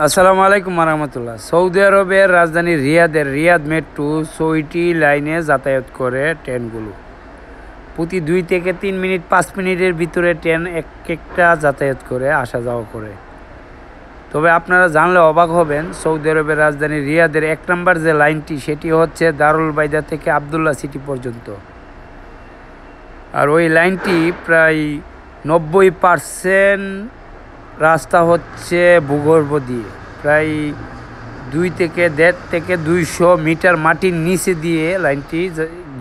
আসসালামু আলাইকুম রহমতুল্লাহ। সৌদি আরবের রাজধানী রিয়াদের রিয়াদ মেট্রো ৬টি লাইনে যাতায়াত করে ট্রেনগুলো। প্রতি ২ থেকে ৩ মিনিট ৫ মিনিটের ভিতরে ট্রেন একটা যাতায়াত করে আসা যাওয়া করে। তবে আপনারা জানলে অবাক হবেন, সৌদি আরবের রাজধানী রিয়াদের ১ নম্বর যে লাইনটি সেটি হচ্ছে দারুল বাইদা থেকে আবদুল্লাহ সিটি পর্যন্ত। আর ওই লাইনটি প্রায় ৯০% রাস্তা হচ্ছে ভূগর্ভ দিয়ে, প্রায় ২ থেকে ১.৫ থেকে ২০০ মিটার মাটির নিচে দিয়ে লাইনটি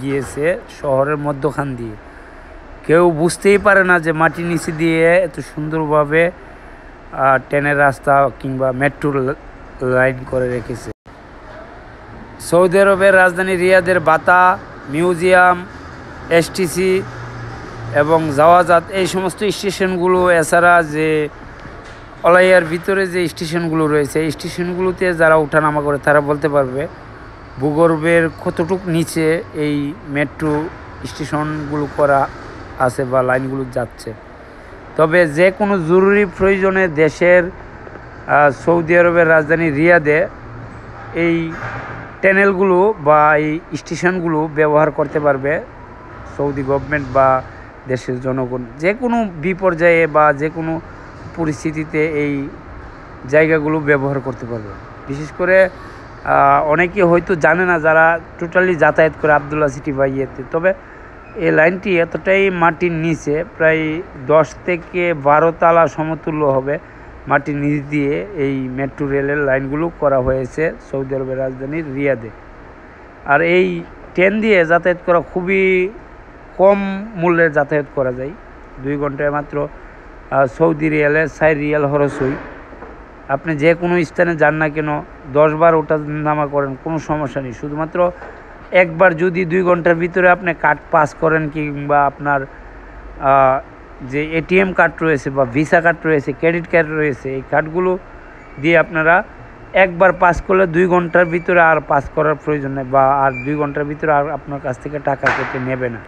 গিয়েছে শহরের মধ্যখান দিয়ে। কেউ বুঝতেই পারে না যে মাটির নিচে দিয়ে এত সুন্দরভাবে ট্রেনের রাস্তা কিংবা মেট্রোর লাইন করে রেখেছে। সৌদি আরবের রাজধানী রিয়াদের বাতা, মিউজিয়াম, এসটিসি এবং জাওয়াজাত এই সমস্ত স্টেশনগুলো, এছাড়া যে অলাইয়ার ভিতরে যে স্টেশনগুলো রয়েছে এই স্টেশনগুলোতে যারা ওঠানামা করে তারা বলতে পারবে ভূগর্ভের কতটুকু নিচে এই মেট্রো স্টেশনগুলো করা আছে বা লাইনগুলো যাচ্ছে। তবে যে কোনো জরুরি প্রয়োজনে দেশের সৌদি আরবের রাজধানী রিয়াদে এই টানেলগুলো বা এই স্টেশনগুলো ব্যবহার করতে পারবে সৌদি গভর্নমেন্ট বা দেশের জনগণ। যে কোনো বিপর্যয়ে বা যে কোনো পরিস্থিতিতে এই জায়গাগুলো ব্যবহার করতে পারবে। বিশেষ করে অনেকে হয়তো জানে না যারা টোটালি যাতায়াত করে আবদুল্লাহ সিটি বা ইয়েতে। তবে এই লাইনটি এতটাই মাটির নিচে, প্রায় ১০ থেকে ১২ তলা সমতুল্য হবে মাটির নিচ দিয়ে এই মেট্রো রেলের লাইনগুলো করা হয়েছে সৌদি আরবের রাজধানীর রিয়াদে। আর এই ট্রেন দিয়ে যাতায়াত করা খুবই কম মূল্যে যাতায়াত করা যায়। ২ ঘন্টায় মাত্র সৌদি রিয়ালে ৪ রিয়াল খরচ হয়। আপনি যে কোনো স্থানে যান না কেন ১০ বার ওঠা নামা করেন কোনো সমস্যা নেই। শুধুমাত্র একবার যদি ২ ঘন্টার ভিতরে আপনি কার্ড পাস করেন কিংবা আপনার যে এটিএম কার্ড রয়েছে বা ভিসা কার্ড রয়েছে, ক্রেডিট কার্ড রয়েছে, এই কার্ডগুলো দিয়ে আপনারা একবার পাস করলে ২ ঘন্টার ভিতরে আর পাস করার প্রয়োজন নেই বা আর ২ ঘন্টার ভিতরে আর আপনার কাছ থেকে টাকা কেটে নেবে না।